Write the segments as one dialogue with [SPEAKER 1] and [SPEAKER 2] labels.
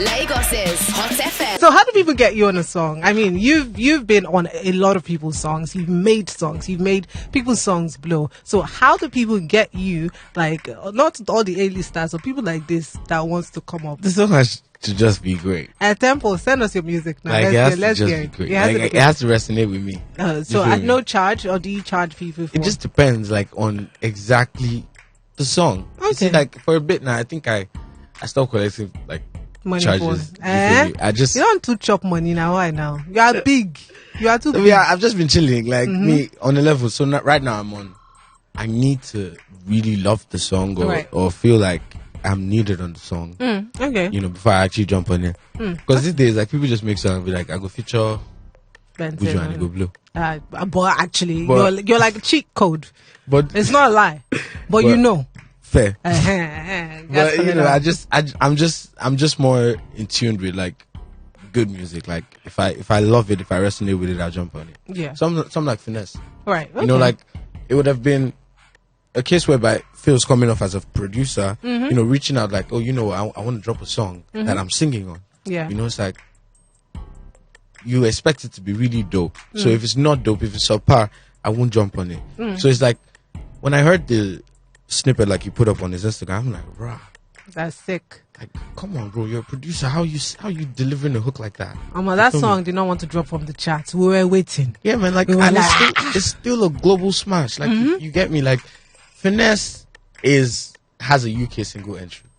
[SPEAKER 1] Lagos's Hot FM.
[SPEAKER 2] So how do people get you on a song? I mean, you've been on a lot of people's songs. You've made songs. You've made people's songs blow. So how do people get you? Like, not all the A-list stars, or people like this that wants to come up.
[SPEAKER 3] The song has to just be great.
[SPEAKER 2] At Temple, send us your music now.
[SPEAKER 3] Like,
[SPEAKER 2] Let's
[SPEAKER 3] it
[SPEAKER 2] get
[SPEAKER 3] has
[SPEAKER 2] it.
[SPEAKER 3] to just be great. It has to resonate with me.
[SPEAKER 2] So at no charge, or do you charge people for?
[SPEAKER 3] It just depends, like, on exactly the song.
[SPEAKER 2] Okay.
[SPEAKER 3] You see, like, for a bit now, I think I stopped collecting, like,
[SPEAKER 2] Money
[SPEAKER 3] charges.
[SPEAKER 2] for. You don't too chop money now. Why now? You are big. You are too big.
[SPEAKER 3] Yeah, I've just been chilling, like, me on a level. So right now I need to really love the song or feel like I'm needed on the song.
[SPEAKER 2] Okay.
[SPEAKER 3] You know, before I actually jump on it. Because these days, like, people just make songs and be like, I go feature
[SPEAKER 2] Benson,
[SPEAKER 3] which one, I go blue.
[SPEAKER 2] But actually, you're like a cheat code.
[SPEAKER 3] But
[SPEAKER 2] it's not a lie. But you know.
[SPEAKER 3] Fair.
[SPEAKER 2] But
[SPEAKER 3] you know, I'm just more in tune with, like, good music. Like, if I love it, if I resonate with it, I'll jump on it.
[SPEAKER 2] Yeah.
[SPEAKER 3] Some like Finesse.
[SPEAKER 2] Right. Okay.
[SPEAKER 3] You know, like, it would have been a case whereby Phil's coming off as a producer, you know, reaching out like, oh, you know, I want to drop a song that I'm singing on.
[SPEAKER 2] Yeah.
[SPEAKER 3] You know, it's like, you expect it to be really dope. So if it's not dope, if it's subpar, I won't jump on it. So it's like, when I heard the snippet like you put up on his Instagram, I'm like, rah.
[SPEAKER 2] That's sick.
[SPEAKER 3] Like, come on, bro, you're a producer. How you delivering a hook like that?
[SPEAKER 2] That song did not want to drop from the charts. We were waiting.
[SPEAKER 3] Yeah, man. Like, and it's still a global smash. Like, you get me. Like, Finesse has a UK single entry.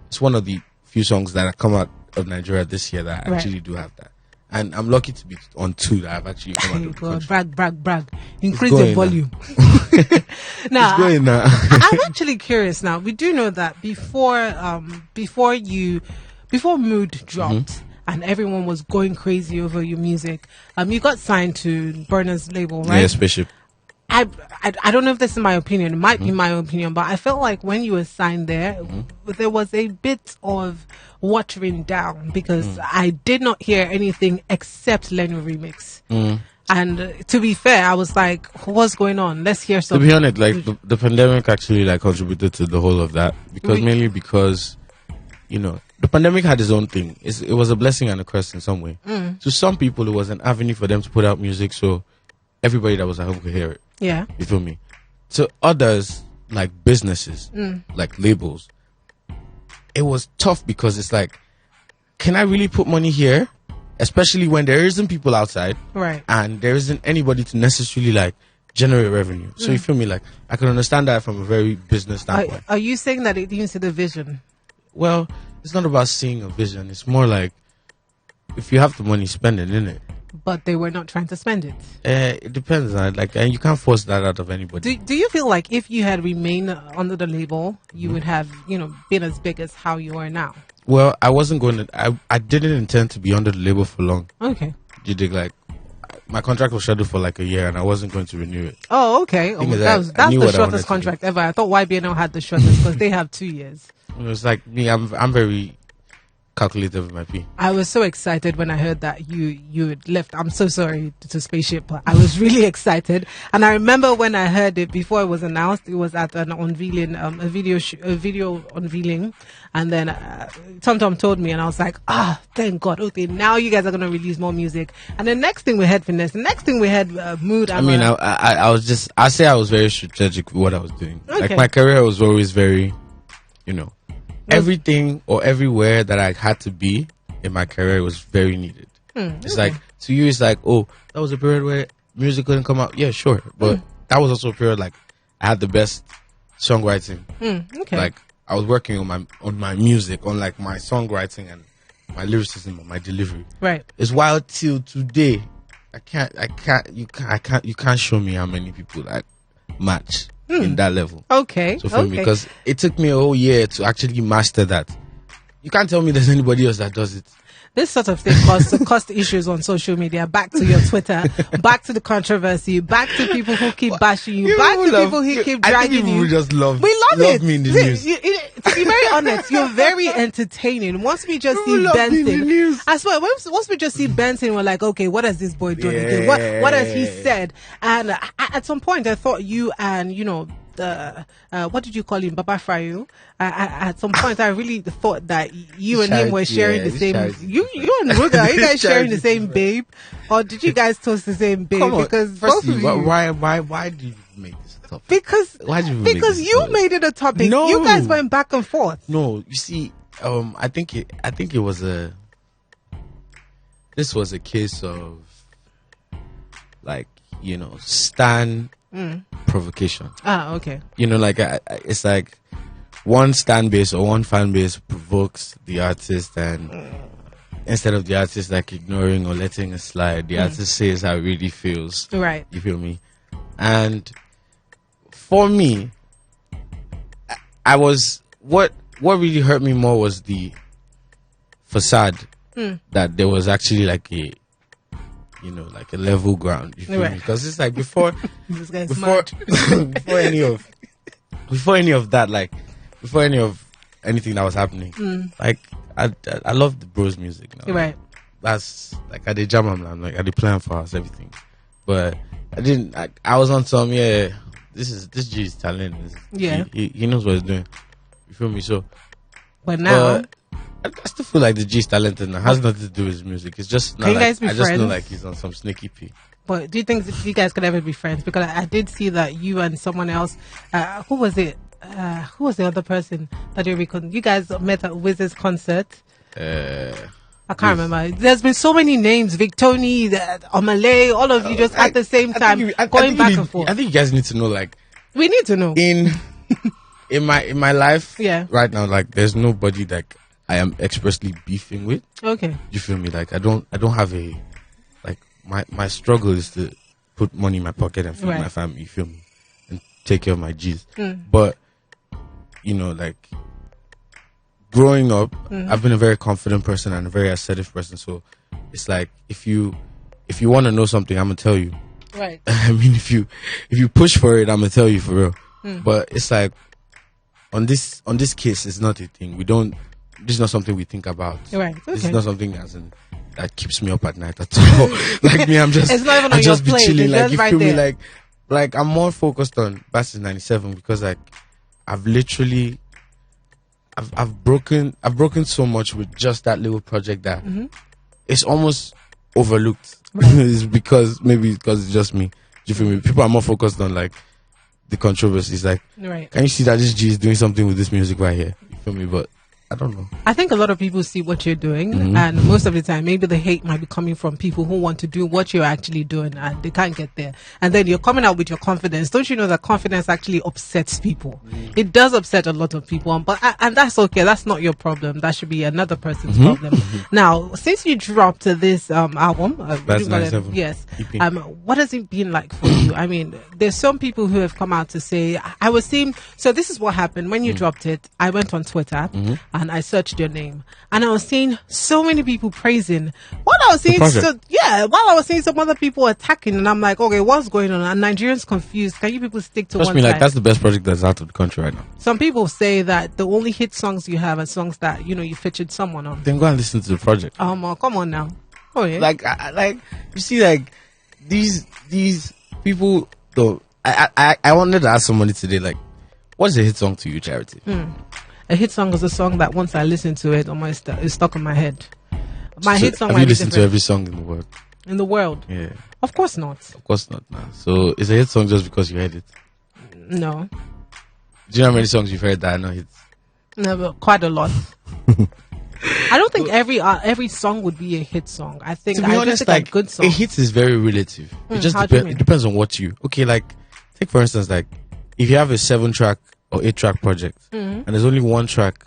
[SPEAKER 3] It's one of the few songs that have come out of Nigeria this year that actually do have that. And I'm lucky to be on 2 that have actually come out of the country.
[SPEAKER 2] Brag. Increase your volume. Now, I'm actually curious now. We do know that before Mood dropped and everyone was going crazy over your music, you got signed to Burner's label, right?
[SPEAKER 3] Yeah, Spaceship.
[SPEAKER 2] I don't know if this is my opinion. It might be my opinion, but I felt like when you were signed there, there was a bit of watering down because I did not hear anything except Leno remix. And to be fair, I was like, what's going on? Let's hear something.
[SPEAKER 3] To be honest, like, the pandemic actually, like, contributed to the whole of that mainly because, you know, the pandemic had its own thing. It was a blessing and a curse in some way. To some people, it was an avenue for them to put out music so everybody that was at home could hear it.
[SPEAKER 2] Yeah.
[SPEAKER 3] You feel me? To others, like businesses, like labels, it was tough because it's like, can I really put money here? Especially when there isn't people outside.
[SPEAKER 2] Right.
[SPEAKER 3] And there isn't anybody to necessarily, like, generate revenue. So you feel me? Like, I can understand that from a very business standpoint.
[SPEAKER 2] Are you saying that it didn't see the vision?
[SPEAKER 3] Well, it's not about seeing a vision. It's more like, if you have the money, spend it, innit?
[SPEAKER 2] But they were not trying to spend it.
[SPEAKER 3] It depends. Like, and you can't force that out of anybody.
[SPEAKER 2] Do you feel like if you had remained under the label, you would have, been as big as how you are now?
[SPEAKER 3] Well, I wasn't going to. I didn't intend to be under the label for long.
[SPEAKER 2] Okay.
[SPEAKER 3] You dig? Like, my contract was scheduled for like a year, and I wasn't going to renew it.
[SPEAKER 2] Oh, okay. That's the shortest contract ever. I thought YBNL had the shortest because they have 2 years.
[SPEAKER 3] It was like me. I'm very calculated with my P.
[SPEAKER 2] I was so excited when I heard that you had left. I'm so sorry to Spaceship, but I was really excited. And I remember when I heard it before it was announced, it was at an unveiling, a video unveiling, and then Tom told me, and I was like, thank God. Okay, now you guys are gonna release more music. And the next thing we had Finesse. The next thing we had Mood.
[SPEAKER 3] I mean, I say I was very strategic with what I was doing.
[SPEAKER 2] Okay.
[SPEAKER 3] Like, my career was always very, everything or everywhere that I had to be in my career was very needed. It's like, to you, it's like, oh, that was a period where music couldn't come out. Yeah, sure. But that was also a period, like, I had the best songwriting.
[SPEAKER 2] Okay.
[SPEAKER 3] Like, I was working on my music, on, like, my songwriting and my lyricism and my delivery.
[SPEAKER 2] Right.
[SPEAKER 3] It's wild till today. You can't show me how many people like match in that level.
[SPEAKER 2] Okay.
[SPEAKER 3] So for me, because it took me a whole year to actually master that. You can't tell me there's anybody else that does it.
[SPEAKER 2] This sort of thing caused issues on social media. Back to your Twitter, back to the controversy, back to people who keep bashing you, back to people who keep dragging you.
[SPEAKER 3] We just love.
[SPEAKER 2] We love it.
[SPEAKER 3] Me in the news.
[SPEAKER 2] To be very honest, you're very entertaining. Once we just see Benson, I swear, once we just see Benson, we're like, okay, what has this boy done again? What has he said? And at some point, I thought you and what did you call him, Baba Frayo? At some point, I really thought that you and him were sharing the same. You and Ruga, are you guys sharing the same babe, or did you guys toast the same babe?
[SPEAKER 3] Come on,
[SPEAKER 2] because
[SPEAKER 3] firstly,
[SPEAKER 2] both of you,
[SPEAKER 3] why did you make this a topic?
[SPEAKER 2] because
[SPEAKER 3] Why did you make
[SPEAKER 2] because
[SPEAKER 3] this
[SPEAKER 2] you
[SPEAKER 3] topic?
[SPEAKER 2] made it a topic.
[SPEAKER 3] No.
[SPEAKER 2] You guys went back and forth.
[SPEAKER 3] No, you see, I think it was this was a case of like, you know, stan provocation.
[SPEAKER 2] Ah, okay.
[SPEAKER 3] You know, like it's like one stan base or one fan base provokes the artist, and instead of the artist like ignoring or letting it slide, the artist says how it really feels.
[SPEAKER 2] Right.
[SPEAKER 3] You feel me? And for me, I was what really hurt me more was the facade that there was actually like a, you know, like a level ground. You feel
[SPEAKER 2] Right.
[SPEAKER 3] me? Because it's like before
[SPEAKER 2] This guy's
[SPEAKER 3] before
[SPEAKER 2] mad.
[SPEAKER 3] before any of that, like before any of anything that was happening, like I love the bros music now.
[SPEAKER 2] Right.
[SPEAKER 3] That's like I did jam I'm like I did plan for us everything, but I didn't. I was on some this G is talent.
[SPEAKER 2] Yeah.
[SPEAKER 3] He knows what he's doing. You feel me? So,
[SPEAKER 2] But now,
[SPEAKER 3] I still feel like the G is talented and it has nothing to do with his music. It's just not
[SPEAKER 2] Can you
[SPEAKER 3] like,
[SPEAKER 2] guys be
[SPEAKER 3] I just know
[SPEAKER 2] friends?
[SPEAKER 3] like he's on some sneaky P.
[SPEAKER 2] but do you think that you guys could ever be friends? Because I did see that you and someone else, who was it? Who was the other person that you guys met at Wiz's concert? I can't remember. There's been so many names: Victoni, Omalay, all of you just at the same time going back and forth.
[SPEAKER 3] I think you guys need to know, like,
[SPEAKER 2] We need to know.
[SPEAKER 3] in my life,
[SPEAKER 2] Yeah.
[SPEAKER 3] right now, like, there's nobody that I am expressly beefing with.
[SPEAKER 2] Okay.
[SPEAKER 3] You feel me? Like, I don't have a, like, my struggle is to put money in my pocket and feed
[SPEAKER 2] Right.
[SPEAKER 3] my family. You feel me? And take care of my G's. But, you know, like, growing up, I've been a very confident person and a very assertive person. So it's like, if you want to know something, I'm gonna tell you.
[SPEAKER 2] Right.
[SPEAKER 3] I mean, if you push for it, I'm gonna tell you for real. But it's like on this case, it's not a thing. This is not something we think about.
[SPEAKER 2] Right.
[SPEAKER 3] This is
[SPEAKER 2] Okay.
[SPEAKER 3] not something that keeps me up at night at all. Like me, I'm just
[SPEAKER 2] It's not even
[SPEAKER 3] I
[SPEAKER 2] on
[SPEAKER 3] just
[SPEAKER 2] your
[SPEAKER 3] be
[SPEAKER 2] plate.
[SPEAKER 3] chilling.
[SPEAKER 2] It's
[SPEAKER 3] Like
[SPEAKER 2] just
[SPEAKER 3] you
[SPEAKER 2] right
[SPEAKER 3] feel me?
[SPEAKER 2] there.
[SPEAKER 3] Like I'm more focused on Bastards 97 because like I've literally I've broken so much with just that little project that it's almost overlooked. It's maybe because it's just me. Do you feel me? People are more focused on like the controversies. Like,
[SPEAKER 2] Right.
[SPEAKER 3] can you see that this G is doing something with this music right here? You feel me? But I don't know.
[SPEAKER 2] I think a lot of people see what you're doing, and most of the time, maybe the hate might be coming from people who want to do what you're actually doing, and they can't get there. And then you're coming out with your confidence. Don't you know that confidence actually upsets people? It does upset a lot of people, and that's okay. That's not your problem. That should be another person's problem. Now, since you dropped this album,
[SPEAKER 3] That's
[SPEAKER 2] you got it-
[SPEAKER 3] 97.
[SPEAKER 2] yes,
[SPEAKER 3] EP.
[SPEAKER 2] what has it been like for you? I mean, there's some people who have come out to say, I was seeing, so this is what happened when you dropped it. I went on Twitter and I searched your name, and I was seeing so many people praising. While I was seeing,
[SPEAKER 3] project.
[SPEAKER 2] while I was seeing some other people attacking, and I'm like, okay, what's going on? And Nigerians confused. Can you people stick to
[SPEAKER 3] Trust
[SPEAKER 2] one
[SPEAKER 3] me,
[SPEAKER 2] side?
[SPEAKER 3] like that's the best project that's out of the country right now.
[SPEAKER 2] Some people say that the only hit songs you have are songs that you featured someone on.
[SPEAKER 3] Then go and listen to the project.
[SPEAKER 2] Come on now. Oh yeah.
[SPEAKER 3] Like you see, like these people. Though I wanted to ask somebody today, like, what's a hit song to you, Charity?
[SPEAKER 2] A hit song is a song that once I listen to it, it's stuck in my head. My
[SPEAKER 3] So
[SPEAKER 2] hit song
[SPEAKER 3] have
[SPEAKER 2] might
[SPEAKER 3] you
[SPEAKER 2] be
[SPEAKER 3] listened to
[SPEAKER 2] different.
[SPEAKER 3] every song in the world?
[SPEAKER 2] In the world.
[SPEAKER 3] Yeah,
[SPEAKER 2] Of course not.
[SPEAKER 3] of course not. Nah. So it's a hit song just because you heard it.
[SPEAKER 2] No.
[SPEAKER 3] Do you know how many songs you've heard that are not hits?
[SPEAKER 2] Never, quite a lot. I don't think every song would be a hit song. I think
[SPEAKER 3] To be
[SPEAKER 2] I
[SPEAKER 3] honest,
[SPEAKER 2] just think
[SPEAKER 3] like
[SPEAKER 2] a good song.
[SPEAKER 3] a hit is very relative. It just
[SPEAKER 2] how do you mean?
[SPEAKER 3] it depends on what you. Okay, like take for instance, like if you have a 7-track or 8-track project and there's only one track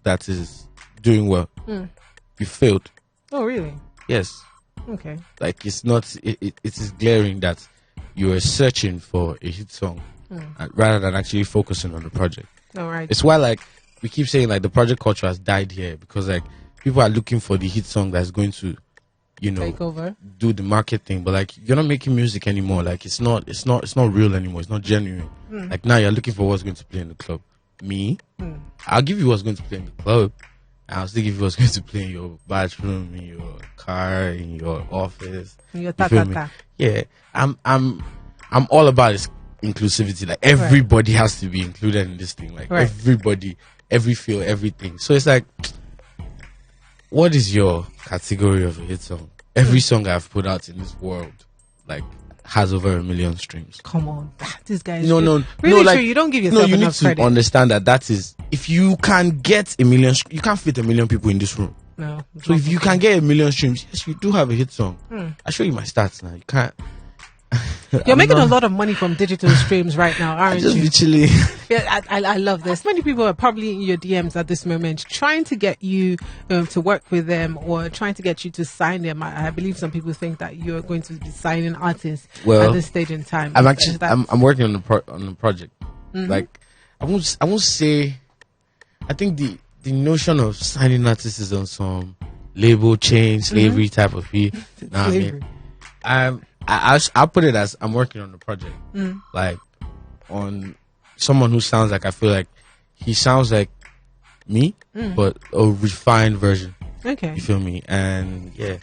[SPEAKER 3] that is doing well, you failed.
[SPEAKER 2] Oh really?
[SPEAKER 3] Yes,
[SPEAKER 2] Okay.
[SPEAKER 3] like it's not. It is glaring that you are searching for a hit song rather than actually focusing on the project.
[SPEAKER 2] All right.
[SPEAKER 3] It's why like we keep saying like the project culture has died here because like people are looking for the hit song that's going to,
[SPEAKER 2] Take over.
[SPEAKER 3] do the market thing. But like you're not making music anymore. Like it's not real anymore. It's not genuine. Like now you're looking for what's going to play in the club. Me, I'll give you what's going to play in the club. I'll still give you what's going to play in your bathroom, in your car, in your office.
[SPEAKER 2] Your
[SPEAKER 3] You feel me?
[SPEAKER 2] ta-ta-ta.
[SPEAKER 3] Yeah, I'm all about inclusivity. Like everybody has to be included in this thing. Like everybody, every feel, everything. So it's like, what is your category of a hit song? Every song I've put out in this world, like, has over 1 million streams.
[SPEAKER 2] Come on, this guy is
[SPEAKER 3] really
[SPEAKER 2] true. You don't give yourself
[SPEAKER 3] you
[SPEAKER 2] enough
[SPEAKER 3] need
[SPEAKER 2] credit.
[SPEAKER 3] to understand that is, if you can get 1 million, you can't fit 1 million people in this room.
[SPEAKER 2] No.
[SPEAKER 3] So if you can get 1 million streams, yes, you do have a hit song. I'll show you my stats now. You can't.
[SPEAKER 2] You're making a lot of money from digital streams right now, aren't you?
[SPEAKER 3] Literally.
[SPEAKER 2] Yeah, I love this. Many people are probably in your DMs at this moment trying to get you to work with them or trying to get you to sign them. I believe some people think that you're going to be signing artists at this stage in time.
[SPEAKER 3] I'm working on the project. Like, I won't say. I think the notion of signing artists is on some label chain slavery type of fee. Nah, I mean, I'll put it as I'm working on the project, like on someone who sounds like, I feel like he sounds like me, but a refined version.
[SPEAKER 2] Okay,
[SPEAKER 3] you feel me? And yeah,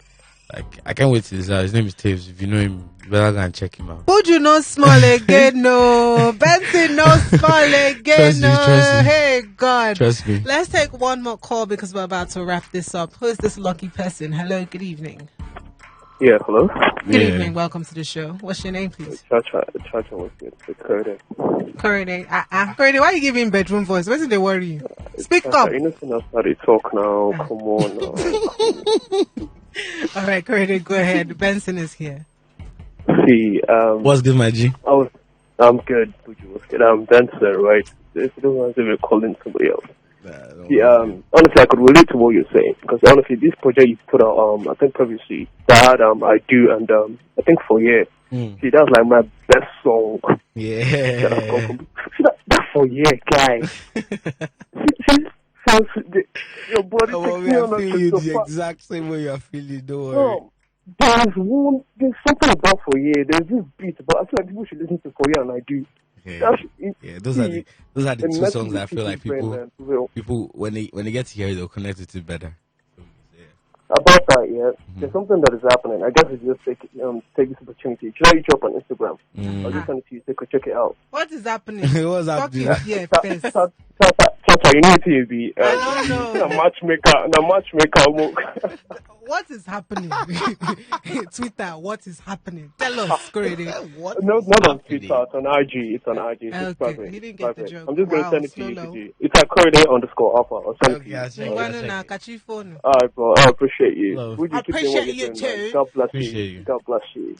[SPEAKER 3] like I can't wait to this out. His name is Taves. If you know him, you better go and check him out.
[SPEAKER 2] Would you no small again? No, Benson no small again.
[SPEAKER 3] Trust me.
[SPEAKER 2] Hey God,
[SPEAKER 3] trust me.
[SPEAKER 2] Let's take one more call because we're about to wrap this up. Who is this lucky person? Hello, good evening.
[SPEAKER 4] Yeah, hello.
[SPEAKER 2] Good evening. Welcome to the show. What's your name, please?
[SPEAKER 4] Chacha was good. Correct.
[SPEAKER 2] Correct. Correct. Why are you giving bedroom voice? What's they worry you? Speak up.
[SPEAKER 4] You know, I started talk now. Come on. Now.
[SPEAKER 2] All right, Correct. Go ahead. Benson is here.
[SPEAKER 4] See,
[SPEAKER 3] what's good, my G?
[SPEAKER 4] I'm good. Buju was good. I'm Benson, right? If you don't want to be calling somebody else. Honestly, I could relate to what you're saying because honestly, this project you put out, I think previously that I do, and I think for see, that's like my best song.
[SPEAKER 3] Yeah,
[SPEAKER 4] see, that for guy. Your body
[SPEAKER 3] I feel you the exact same way you're feeling. Don't worry.
[SPEAKER 4] There's something about for there's this beat, but I feel like people should listen to for and I do.
[SPEAKER 3] Yeah, those are the two songs that I feel like people when they get to hear it, they'll connect with it better.
[SPEAKER 4] About that, there's something that is happening. I guess it's just take this opportunity. Should I reach up on Instagram? I'll just send it to you. They could check it out.
[SPEAKER 2] What is happening?
[SPEAKER 3] What's happening?
[SPEAKER 4] Chacha, you need to be
[SPEAKER 2] I don't know.
[SPEAKER 4] a matchmaker.
[SPEAKER 2] What is happening? Twitter, what is happening? Tell us, Corrady.
[SPEAKER 4] Not on Twitter, it's on IG. It's
[SPEAKER 2] okay.
[SPEAKER 4] private.
[SPEAKER 2] You didn't get the joke.
[SPEAKER 4] I'm just going to send it to you. It's at Corday_alpha or something. Alright, bro. I appreciate you.
[SPEAKER 2] I appreciate you too.
[SPEAKER 4] God bless you.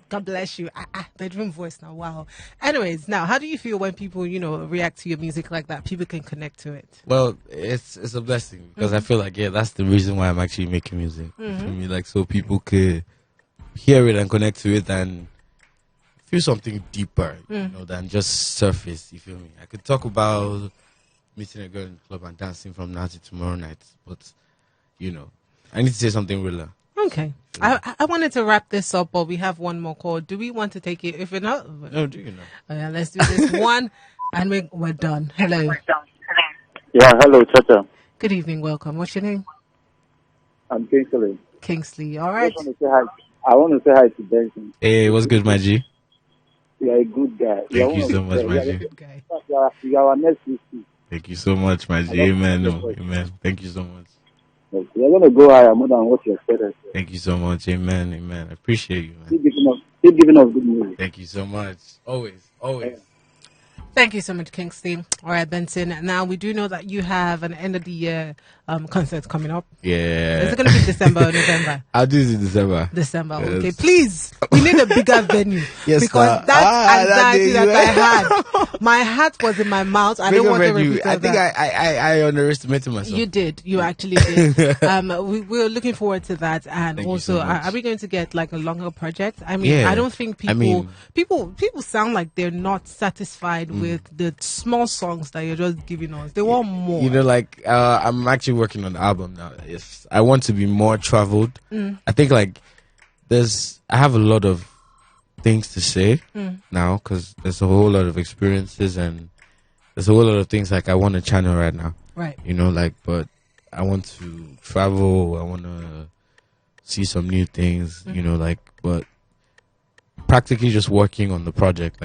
[SPEAKER 2] God bless you. Bedroom voice now. Wow. Anyways, now, how do you feel when people, react to your music like that? People can connect to it.
[SPEAKER 3] Well, it's a blessing because I feel like that's the reason why I'm actually making music. For me, like so people could hear it and connect to it and feel something deeper, than just surface. You feel me? I could talk about meeting a girl in the club and dancing from now to tomorrow night, but I need to say something realer.
[SPEAKER 2] Okay. I wanted to wrap this up, but we have one more call. Do we want to take it? If we're not,
[SPEAKER 3] no, do you know?
[SPEAKER 2] Oh, yeah, let's do this one, and we're done. Hello.
[SPEAKER 5] Yeah, hello, Chacha.
[SPEAKER 2] Good evening. Welcome. What's your name?
[SPEAKER 5] I'm Kingsley.
[SPEAKER 2] Kingsley. All right.
[SPEAKER 5] I want to say hi to Benson.
[SPEAKER 3] Hey, what's good, my G?
[SPEAKER 5] You're a good guy.
[SPEAKER 3] Thank you so much, my G.
[SPEAKER 5] You are our next VC.
[SPEAKER 3] Thank you so much, my G. Amen. Amen. Thank you so much.
[SPEAKER 5] You're going to go higher more than what you expected.
[SPEAKER 3] Thank you so much. Amen. Amen. I appreciate you, man.
[SPEAKER 5] Keep giving us good music.
[SPEAKER 3] Thank you so much. Always.
[SPEAKER 5] Yeah.
[SPEAKER 2] Thank you so much, Kingsley. All right, Benson. Now, we do know that you have an end of the year concert coming up.
[SPEAKER 3] Yeah.
[SPEAKER 2] Is it going to be December or November?
[SPEAKER 3] I'll do this in December.
[SPEAKER 2] December,
[SPEAKER 3] yes.
[SPEAKER 2] Okay. Please, we need a bigger venue.
[SPEAKER 3] Yes,
[SPEAKER 2] because that anxiety that I had, my heart was in my mouth. I don't want to repeat
[SPEAKER 3] I think I underestimated myself.
[SPEAKER 2] You did. You actually did. We're looking forward to that. And
[SPEAKER 3] Thank
[SPEAKER 2] also,
[SPEAKER 3] you so much.
[SPEAKER 2] are we going to get like a longer project? I mean, I don't think people sound like they're not satisfied with the small songs that you're just giving us. They want more.
[SPEAKER 3] I'm actually working on the album now. If I want to be more traveled, I think I have a lot of things to say now because there's a whole lot of experiences and there's a whole lot of things I want to channel right now.
[SPEAKER 2] Right.
[SPEAKER 3] But I want to travel. I want to see some new things. But practically just working on the project,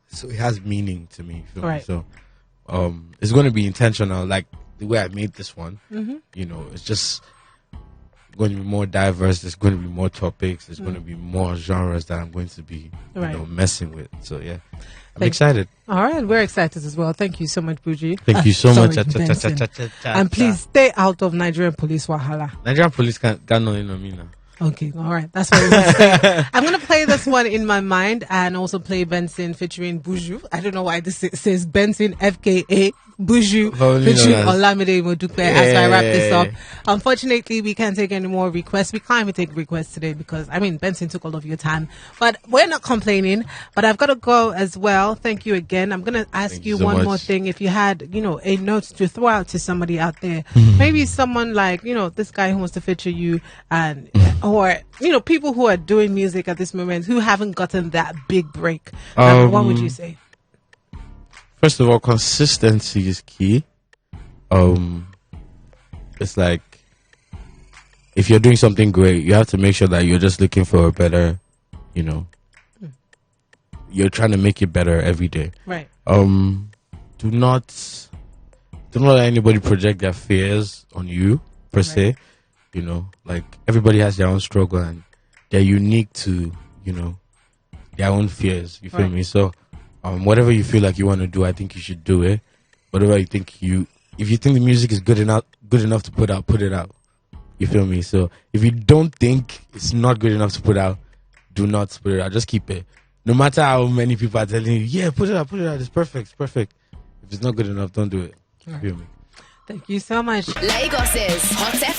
[SPEAKER 3] so it has meaning to me. You feel me?
[SPEAKER 2] Right.
[SPEAKER 3] So it's going to be intentional, like the way I made this one.
[SPEAKER 2] Mm-hmm.
[SPEAKER 3] You know, it's just going to be more diverse. There's going to be more topics. There's going to be more genres that I'm going to be, messing with. So yeah, I'm excited.
[SPEAKER 2] All right, we're excited as well. Thank you so much, Buju.
[SPEAKER 3] Thank you so much.
[SPEAKER 2] Benson. And please stay out of Nigerian police wahala.
[SPEAKER 3] Nigerian police got no in on me now.
[SPEAKER 2] Okay, all right. That's what we're saying. I'm going to play this one in my mind and also play Benson featuring Buju. I don't know why this says Benson, FKA, Buju, featuring Olamide Modupe as I wrap this up. Unfortunately, we can't take any more requests. We can't even take requests today because, Benson took all of your time. But we're not complaining. But I've got to go as well. Thank you again. I'm going to ask you one more thing. If you had, a note to throw out to somebody out there, maybe someone like, this guy who wants to feature you and... or people who are doing music at this moment who haven't gotten that big break, what would you say?
[SPEAKER 3] First of all, consistency is key. It's like if you're doing something great, you have to make sure that you're just looking for a better, you're trying to make it better every day.
[SPEAKER 2] Right.
[SPEAKER 3] Do not let anybody project their fears on you per se. Like everybody has their own struggle and they're unique to, their own fears. You feel me? So, whatever you feel like you want to do, I think you should do it. Whatever you think if you think the music is good enough to put out, put it out. You feel me? So, if you don't think it's not good enough to put out, do not put it out. Just keep it. No matter how many people are telling you, yeah, put it out, it's perfect, If it's not good enough, don't do it. You feel me?
[SPEAKER 2] Thank you so much.
[SPEAKER 1] Lagos's Hot FM.